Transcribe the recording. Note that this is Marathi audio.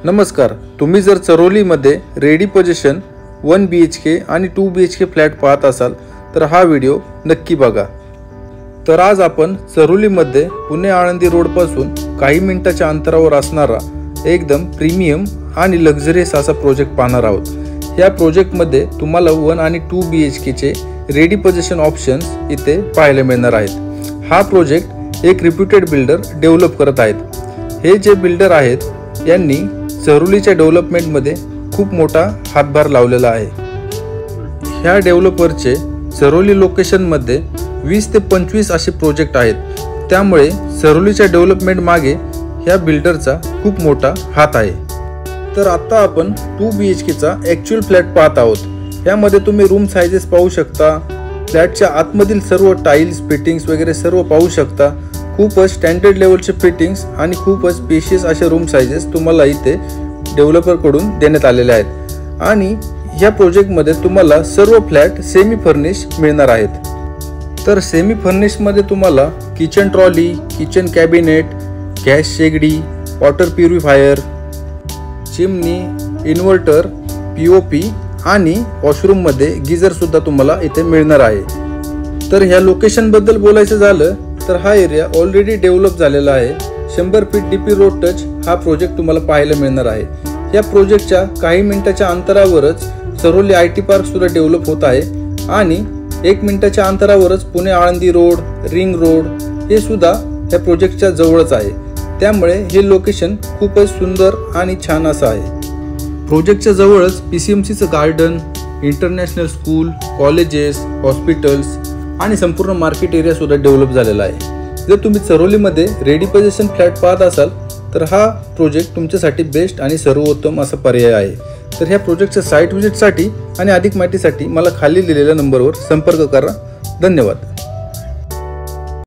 नमस्कार, तुम्ही जर चरोलीमध्ये रेडी पोझिशन 1 BHK आणि 2 BHK फ्लॅट पाहत असाल तर हा व्हिडिओ नक्की बघा। तर आज आपण चरोलीमध्ये पुणे आळंदी रोड पासून काही मिनिटाच्या अंतरावर असणारा एकदम प्रीमियम आणि लक्झरियस असा प्रोजेक्ट पाहणार आहोत। या प्रोजेक्टमध्ये तुम्हाला 1 आणि 2 BHK चे रेडी पोझिशन ऑप्शन्स इथे पाहायला मिळणार आहेत। हा प्रोजेक्ट एक रिप्युटेड बिल्डर डेव्हलप करत आहेत। हे जे बिल्डर आहेत यांनी चरोलीच्या डेव्हलपमेंटमध्ये खूप मोठा हातभार लावलेला आहे। ह्या डेव्हलपरचे चरोली लोकेशनमध्ये 20 ते 25 असे प्रोजेक्ट आहेत, त्यामुळे चरोलीच्या डेव्हलपमेंट मागे ह्या बिल्डरचा खूप मोठा हात आहे। तर आता आपण 2 BHK चा ॲक्च्युअल फ्लॅट पाहत आहोत। यामध्ये तुम्ही रूम साइजेस पाहू शकता, फ्लॅटच्या आतमधील सर्व टाइल्स फिटिंग्स वगैरे सर्व पाहू शकता। खूपच स्टँडर्ड लेवलचे फिटिंग्स आणि खूपच स्पेशियस असे रूम साइजेस तुम्हाला इथे डेव्हलपरकडून देण्यात आलेले आहेत। आणि या प्रोजेक्टमध्ये तुम्हाला सर्व फ्लॅट सेमी फर्निश मिळणार आहेत। तर सेमी फर्निशमध्ये तुम्हाला kitchen trolley, kitchen cabinet, gas शेगडी, water purifier, chimney, inverter, POP आणि वॉशरूममध्ये गीझर सुद्धा तुम्हाला इथे मिळणार आहे। तर ह्या लोकेशनबद्दल बोलायचं झालं तर हा एरिया ऑलरेडी डेव्हलप झालेला आहे। 100 फीट DP रोड टच हा प्रोजेक्ट तुम्हाला पाहायला मिळणार आहे। या प्रोजेक्टच्या काही मिनिटाच्या अंतरावरच चरोली IT पार्क सुद्धा डेव्हलप होत आहे आणि 1 मिनिटाच्या अंतरावरच Pune Alandi road, ring road हे सुद्धा या प्रोजेक्टच्या जवळच आहे। त्यामुळे हे लोकेशन खूपच सुंदर आणि छान असं आहे। प्रोजेक्टच्या जवळच PCMCचं garden, international school, colleges, hospitals आणि संपूर्ण मार्केट एरिया सुद्धा डेव्हलप झालेला आहे। जर तुम्ही चरोलीमध्ये रेडी पोझिशन फ्लॅट पाहत असाल तर हा प्रोजेक्ट तुमच्यासाठी बेस्ट आणि सर्वोत्तम असा पर्याय आहे। तर ह्या प्रोजेक्टच्या साईट व्हिजिटसाठी आणि अधिक माहितीसाठी मला खाली दिलेल्या नंबरवर संपर्क करा। धन्यवाद।